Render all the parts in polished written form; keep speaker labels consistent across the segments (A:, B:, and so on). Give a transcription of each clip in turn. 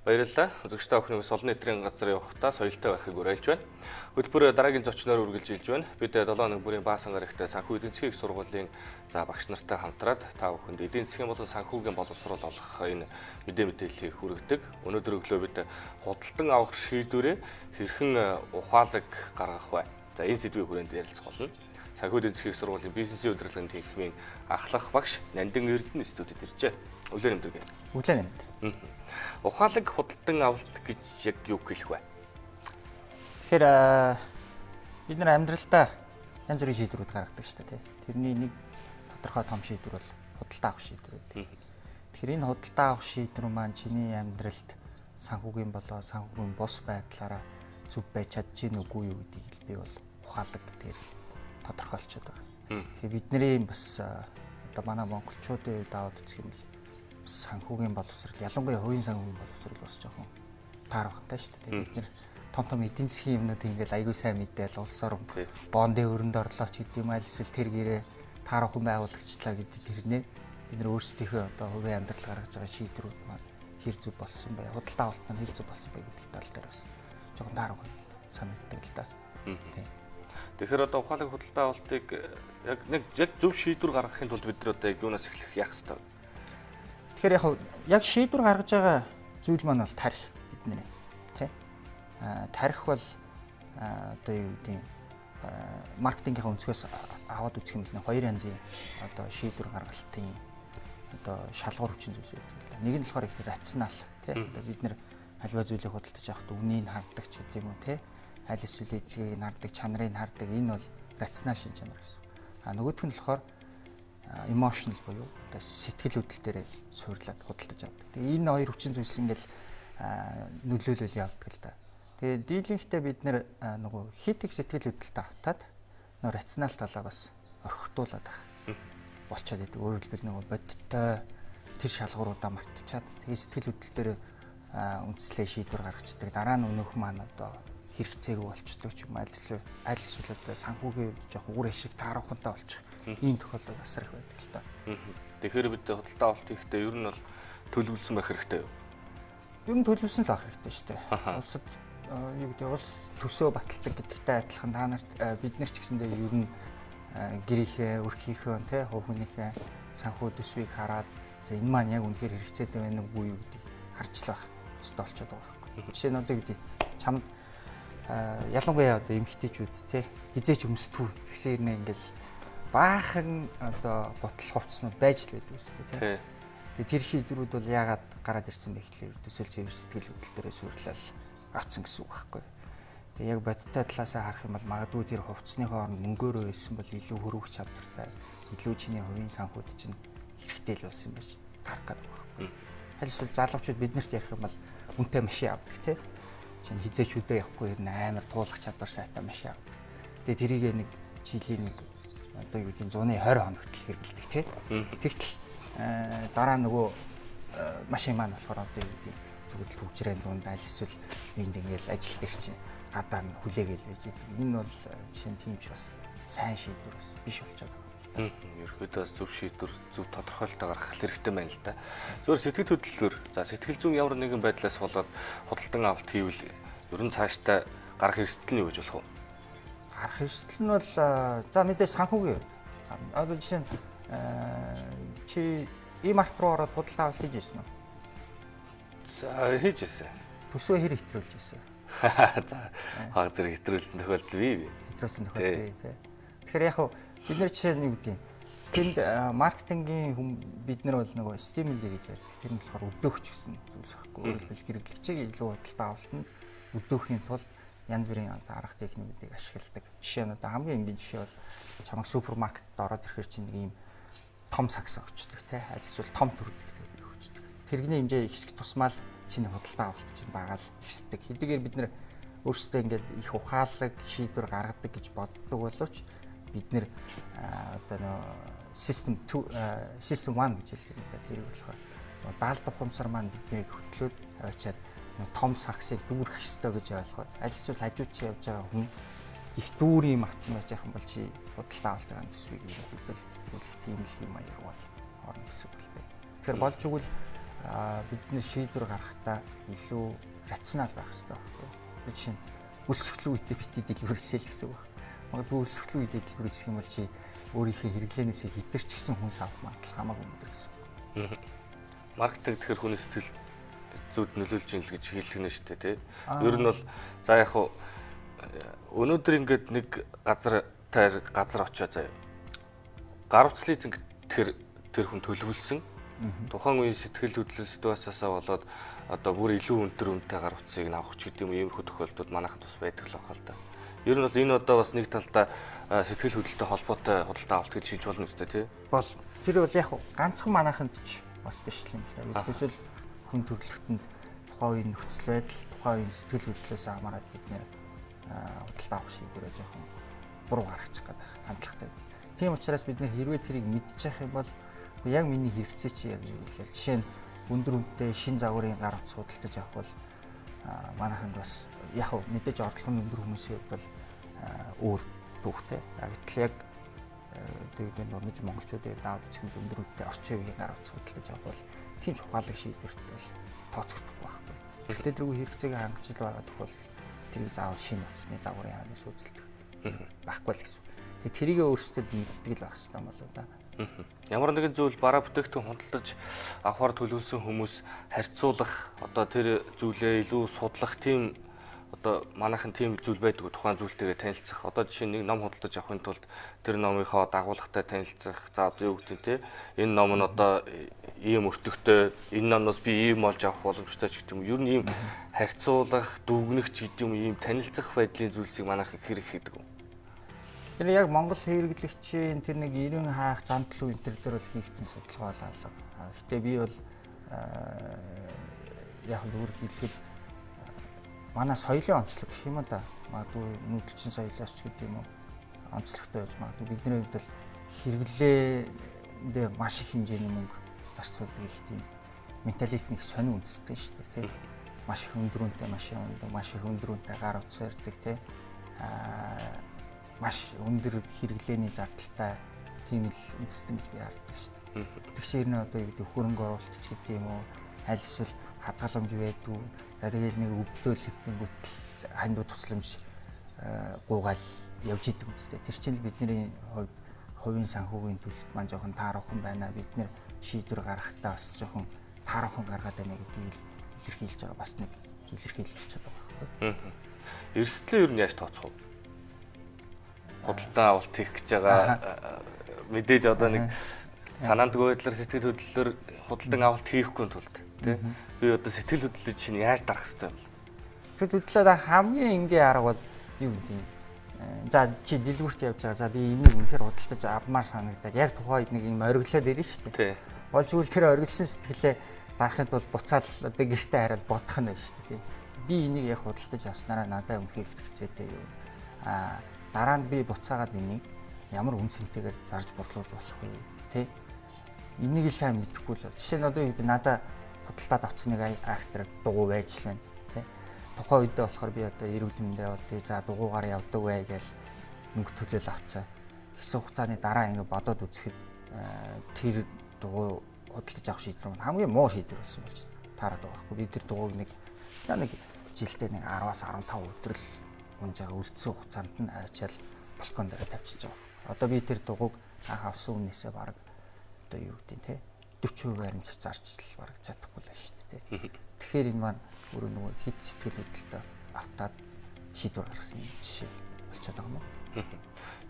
A: Баярлалаа. Үзэгчтэй охины ус олон нийтрийн газар явахдаа соёлтой байхыг уриалж байна. Хөтөлбөр дараагийн зочноор үргэлжилж байна. Бид 7 хоног бүрийн баасан гарагтай санхүү эдийн засгийн их сургуулийн багш нартай хамтраад та бүхэнд эдийн засгийн болон санхүүгийн боловсрол олгох энэ мэдээллийг хүргэдэг. Өнөөдөр өглөө бид худалдан авах шийдвэрээ хэрхэн ухаалаг гаргах вэ? За энэ сэдвийн хүрээнд ярилцах болно. Санхүү эдийн засгийн их сургуулийн бизнесийн удирдлагын тэнхимийн ахлах багш Нандин Эрдэнэ студид иржээ. Өглөө нэмдэг.
B: Өглөө нэмдэг.
A: Ухаалаг худалдан авалт гэж яг юу хэлэх вэ?
B: Тэгэхээр бид нар амьдралдаа янз бүрийн шийдвэрүүд гаргадаг шүү дээ. Тэрний нэг тодорхой том шийдвэр бол худалдан авах шийдвэр гэдэг. Тэгэхээр энэ худалдан авах шийдвэр маань чиний амьдралд санхүүгийн болоо санхүүгийн бус байдлаараа зөв байж чадж гин үгүй юу гэдгийг би бол ухаалаг дээр тодорхойлцоод байгаа. Тэгэхээр бидний бас одоо манай монголчуудын үед аваад үзэх юм бол санхүүгийн боловсрол ялангуяа хувийн санхүүгийн боловсрол бас жоохон таарахтай шүү дээ. Бид нэр том эдийн засгийн юмнууд ингээл аягүй сайн мэдээл улс орон бондын өрөнд орлоо ч гэдэг юм аль эсвэл тэр гэрээ таарахын байгуулагчлаа гэдэг хэрнээ бид нар өөрсдийнхөө одоо хувийн амьдрал гаргаж байгаа шийдвэрүүд маань хэр зөв болсон бай, худалдаа авалт маань хэр зөв болсон бай гэдэг тал дээр бас жоохон таарах санагддаг л да.
A: Тэгэхээр одоо ухаалаг худалдаа авалтыг яг зөв шийдвэр гаргахын тулд бид нар одоо юунаас эхлэх яах ёстой вэ?
B: Тэгэхээр яг шийдвэр гаргаж байгаа зүйл маань бол тарих бидний тий. Тарих бол одоо юу гэдэг маркетингийнхаа өнцгөөс аваад үзэх юм бол хоёр янзын одоо шийдвэр гаргалтын одоо шалгуур хүчин зүйлс байдаг. Нэг нь болохоор их рационал тий. Одоо бид нэр альва зүйлийг худалдаж авахдаа үнийг хардаг ч гэдэг юм уу тий. Аль эсвэл эдлэгийг хардаг, чанарыг хардаг. Энэ бол рационал шин чанар гэсэн. Нөгөөх нь болохоор emotional буюу одоо сэтгэл хөдлөл дээр суйрлаад худалдаж авдаг. Тэгээ энэ хоёр хүчин зүйлс ингээл нөлөөлөл явдаг л да. Тэгээ дийлэнхтэй бид нэр нөгөө хит их сэтгэл хөдлөлтөд автаад нөгөө рационал талаа бас орхитуулаад байгаа. Болчоод идэг. Өөрөөр хэлбэл нөгөө бодиттой тэр шалгууруудаа мартчихад тэгээ сэтгэл хөдлөл дээр үндэслээ шийдвэр гаргацдаг. Дараа нь өнөөх маань одоо хэрэгцээгүй болчихлоо ч юм аль эсвэл одоо санхүүгийн үед жоох үр ашиг таарахынтай болчих. Ийм тохиолдол бас их байдаг л та.
A: Тэгэхээр бид худалдаа авалт хийхдээ ер нь бол төлөвлөсөн байх хэрэгтэй юу?
B: Ер нь төлөвлөсөн л байх хэрэгтэй шүү дээ. Улсад юу гэдэг улс төсөө баталдаг гэдэгтэй адилхан та нарт бид нар ч гэсэндээ ер нь гэрийнхээ, өрхийнхөө тий хувь хүнийхээ санхүү төсвийг хараад за энэ маань яг үнэхээр хэрэгцээтэй байна уу юу гэдгийг харж л байх ёстой болчиход байгаа байхгүй. Жишээ нь одоо гэдэг чамд ялангуяа одоо эмэгтэйчүүд тий хизээч өмсдгүү гэсэн юм ингээл баахан одоо гутал хувцснууд байж л байдаг үстэй тий. Тэгээ тэр шийдвэрүүд бол яагаад гараад ирсэн бэ гэхлээр төсөөл цэвэр сэтгэл хөдлөл дээрээ суйрлал авцсан гэсэн үг байхгүй. Тэгээ яг бодиттой талаасаа харах юм бол магадгүй тэр хувцсныхоо оронд мөнгөөрөө байсан бол илүү хөрвөх чадвартай, илүү чиний хувийн санхүүд чинь хэрэгтэй л болсон байж тарах гэдэг байхгүй. Аль эсвэл залуучууд биднэрт ярих юм бол үнэтэй машин авдаг тий. Чинь хизээчүүдээ явахгүй ер нь амар туулах чадвар сайтай машин авдаг. Тэгээ тэрийг нэг жилийн нэг одоо юу гэдэг 120 хоногт л хэрэглэдэг тий. Тэгтэл дараа нөгөө машин маань болохоор одоо юу гэдэг зүгээр л хөгжрэн дунд аль эсвэл энд ингээл ажил дээр чинь гадаа нь хүлээгээл байж идэг. Энэ бол жишээ нь тийм ч бас сайн шийдвэр бас биш болчиход байна.
A: Ерөөдөө зөв шийдвэр, зөв тодорхойлолтоо гаргах хэрэгтэй байна л да. Зөвхөн сэтгэл хөдлөлөөр, за сэтгэл зүйн ямар нэгэн байдлаас болоод худалдан авалт хийвэл ер нь цаашдаа гарах эрсдэл нь юу гэж болох вэ?
B: Гарах эрсдэл нь бол за мэдээ санхүүгийн үед. Одоо жишээ нь чи март руу ороод худалдан авалт хийж ирсэн үү?
A: За хийж ирсэн.
B: Төсөө хэр хэтрүүлж ирсэн?
A: За хаг зэрэг хэтрүүлсэн тохиолдол бий.
B: Хэтрүүлсэн тохиолдол бий тий. Тэгэхээр яг бид нар жишээ нь юу гэдэг юм? Тэнд маркетингийн бид нар бол нөгөө стимули гэж ярьдаг. Тэр нь болохоор өдөөгч гэсэн зүйлс байхгүй. Өөрөөр хэлбэл хэрэглэгчийг илүү худалдаа авалтанд өдөөхийн тулд янз бүрийн арга техникүүдийг ашигладаг. Жишээ нь одоо хамгийн энгийн жишээ бол чамаг супермаркетд ороод ирэхээр чинь нэг юм том сакс авчдаг тий. Аль эсвэл том төрөлтэй өгчдөг. Тэрэгний хэмжээ ихсэх тусмаа л чиний худалдаа авалт чинь багаал ихсдэг. Хэдийгээр бид нэр өөрсдөө ингээд их ухаалаг шийдвэр гаргадаг гэж боддог боловч бид нэр одоо нөө систем 1 гэж хэлдэг юм да. Тэрийг болохоор даалд ухамсар маань биднийг хөтлөөд авчаад том саксыг дүүрэх ёстой гэж ойлгоод аль эсвэл хажууд чи явж байгаа хүн их дүүр юм авсан байж байгаа юм бол чи худалдаа авалт байгаа төсвийг хэвлэл хэтрүүлэх тийм л юм аяг бол орно гэсэн үг л дээ. Тэгэхээр болж игэл бид нэр шийдвэр гаргахдаа илүү рационал байх хэрэгтэй байхгүй. Одоо жишээ нь үлсгэлэн үедээ бити дэлгэрүүлсэй л гэсэн үг байна. Магадгүй үлсгэлэн үедээ дэлгэрүүлсэх юм бол чи өөрийнхөө хэрэглээнээсээ хідэрч гисэн хүнс авах магадлал хамаагүй өндөр гэсэн.
A: Маркетинг тэгэхээр хүний сэтгэл зүйд нөлөөлж ийн л гэж хэлэх нь шүү дээ, тий. Ер нь бол за яг хуу өнөөдөр ингээд нэг газар очоо заяа. Гар утас лизинг тэр хүн төлөвлөсөн. Тухайн үеийн сэтгэл хөдлөл ситуацаасаа болоод одоо бүр илүү өндөр үнэтэй гар утсыг авах ч гэдэг юм иймэрхүү тохиолдолд манайхад бас байдаг л байна л да. Ер нь бол энэ одоо бас нэг талдаа сэтгэл хөдлөлтэй холбоотой худалдаа авалт гэж хийж болно үстэй тий.
B: Бол тэр бол яг ганцхан манайханд ч бас биш юм л да. Бидээс л хүн төрөлхтөнд тухайн үеийн нөхцөл байдал, тухайн үеийн сэтгэл хөдлөлөөс хамаарат бид нэр худалдаа авах шийдвэрээ жоохон буруу гаргачих гэдэг хандлагатай. Тийм учраас бид нэр хэрвээ тэрийг мэдчих юм бол яг миний хэрэгцээ чи яг юу гэхээр жишээ нь өндөр үнэтэй шин загварын гар утас худалдаж авах бол манайханд бас яг мэдээж орлого нь өндөр хүмүүсийн хувьд бол өөр төвхтэй. Гэтэл яг тэгээд нурмж монголчуудын даавд чихэнд өндөр үнэтэй орчин үеийн гар утас худалдаж авах бол тийм ч ухаалаг шийдвэрт бол тооцогдохгүй байхгүй. Гэхдээ тэргүй хэрэгцээг хангаж л байгаа тохиолдолд тэрийг заавал шинэ утасны загварын хаанаас үзэлдэх байхгүй л гэсэн. Тэгээд тэрийг өөрсдөө мэддэг л байх хэрэгтэй юм болоо да.
A: Ямар нэгэн зүйл бараа бүтээгдэхүүн худалдаж авахар төлөвлөсөн хүмүүс харьцуулах одоо тэр зүйлээ илүү судлах тийм одоо манайхан тийм зүйл байдаг тухайн зүйлтэйгээ танилцах. Одоо жишээ нь нэг ном худалдаж авахын тулд тэр номынхоо дагуулгатай танилцах. За одоо юу гэдэг те энэ ном нь одоо ийм өртөгтэй энэ номноос би ийм олж авах боломжтой ч гэдэг юм. Ер нь ийм харьцуулах, дүгнэх ч гэдэг юм ийм танилцах байдлын зүйлсийг манайхан хэрэг хийдэг юм.
B: Тэр яг Монгол хэрэглэгчийн тэр нэг 90 хаах зандлуу энэ төр дээр бол хийгдсэн судалгаа болоо. Гэхдээ би бол яг зүгээр хэлэхэд манай соёлын онцлог гэх юм да. Магадгүй нүүдэлчин соёлоос ч гэдэг юм уу онцлогтой байж магадгүй бидний хувьд бол хэрэглээндээ маш их хэмжээний мөнгө зарцуулдаг их тийм менталитет нэг сонин үндэстэй шүү дээ тийм. Маш их өндрөнтэй машин ундаг, маш их өндрөнтэй гар утас барьдаг тийм. Маш өндөр хэрэглээний зардалтай тийм л үндэстэн гэж би хардаг шүү дээ. Тэгшээр нь одоо юу гэдэг хөрөнгө оруулалт ч гэдэг юм уу аль эсвэл хадгаламж байдгүй. Тэгээд нэг өвдөл хэвтэнгүүт хандуу тусламж гуугаал явж идэг юм зү. Тэр чинь бидний хувьд хувийн санхүүгийн төлөлт маань жоохон тааруухан байна. Бид нэр шийдвэр гаргахтаа бас жоохон тааруухан гаргаад байна гэдгийг илэрхийлж байгаа бас нэг илэрхийлж чаддаг байхгүй.
A: Эрсдлээ юу яаж тооцох вэ? Худалдаа авалт хийх гэж байгаа мэдээж одоо нэг санаандгүй байдлаар сэтгэл хөдлөлөөр худалдан авалт хийхгүй тулд тий би одоо сэтгэл хөдлөлөд чинь яаж дарах хэрэгтэй юм?
B: Сэтгэл хөдлөлөд хамгийн энгийн арга бол юу гэдэг юм? За чи дэлгүүрт явж байгаа. За би энийг үнэхээр худалдаж авмаар санагдаад яг тухайд нэг юм ориглоод ирнэ шүү дээ. Бол зүгээр тэр оригдсан сэтгэлээ дарахад бол буцаал одоо гэртээ хараад бодох нь байна шүү дээ. Би энийг яг худалдаж авснараа надад үнэхээр хэрэгцээтэй юу? Дараа нь би буцаагаад энийг ямар үнцэнтэйгээр зарж борлуулж болох вэ тий энийг л сайн мэдэхгүй л жишээ нь одоо юу гэдэг надад худалдаад авсан нэг актер дугуй байж л байна тий тухайн үедээ болохоор би одоо эрүүл мэндийн явдгийг за дугуйгаар явдаг бай гэж мөнгө төлөөл авцсан хэсэг хугацааны дараа ингэ бодоод үзэхэд тэр дугуй худалдаж авах шийдвэр нь хамгийн муу шийдвэр болсон болж таарад байгаа байхгүй би тэр дугуйг нэг жилдээ нэг 10-аас 15 өдөр л унжаага үлдсэн хугацаанд нь авчаал балкон дээр тавьчихж байгаа. Одоо би тэр дугуйг анх авсан үнээсээ бараг одоо юу гэдэг те 40% байранд зарж л бараг чадахгүй л шүү дээ те. Тэгэхээр энэ маань өөрөө нөгөө хит сэтгэл хөдлөлтөд автаад шийдвэр гаргасан жишээ болчиход байгаа юм уу?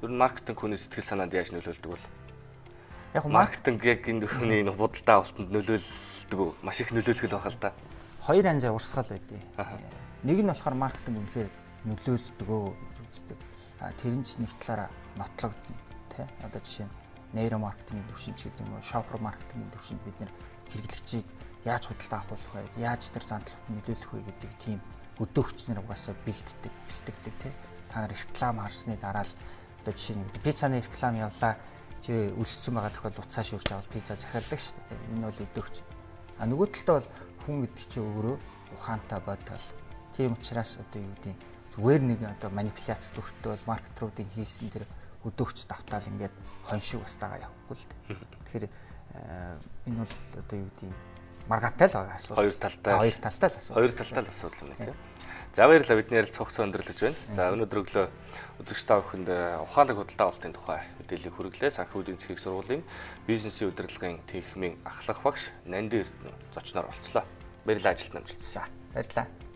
A: Ер нь маркетинг хүний сэтгэл санаанд яаж нөлөөлдөг вэ?
B: Яг
A: маркетинг яг энэ хүний худалдаа авалтанд нөлөөлдөг үү? Маш их нөлөөлөх л байна л да.
B: Хоёр анзаа урсгал байдیں۔ Нэг нь болохоор маркетинг үнэхээр нөлөөлдөгөө гэж үздэг. Тэр нь ч нэг талаараа нотлогдно тий. Одоо жишээ нь нейромаркетингийн төвшин ч гэдэг юм уу, шопер маркетингийн төвшинд бид нэр хэрэглэгчийг яаж худалдаа авах вэ, яаж тэр зандлагт нөлөөлөх вэ гэдэг тийм өдөөгч нар угаасаа бэлтгэдэг тий. Та нар реклам харсны дараа л одоо жишээ нь пиццаны реклам явлаа чи өссөн байгаа тохиолдолд уцаа шүрч авал пицца захиалдаг шүү дээ. Энэ бол өдөөгч. Нөгөө талдаа бол хүн гэдэг чинь өөрөө ухаантай бодвол тийм учраас одоо юу гэдэг зүгээр нэг одоо манипуляц төртөө бол маркетруудын хийсэн тэр өдөөгч давтаал ингээд хоншиг бас тагаа явахгүй л дээ. Тэгэхээр энэ бол одоо юу гэдэг маргаантай л байгаа асуудал.
A: Хоёр талтай л асуудал. Хоёр талтай л асуудал юм тийм. За баярлалаа, бидний ярилцах хугацаа өндөрлөж байна. За өнөөдөр өглөө үзэгч та бүхэнд ухаалаг худалдаа авалтын тухай мэдээлэл хүргэлээ. Санхүү эдийн засгийн сургуулийн бизнесийн удирдлагын техникийн ахлах багш Нанди Эрдэнэ зочноор олцлоо. Баярлалаа, ажилд амжилт.
B: За баярлалаа.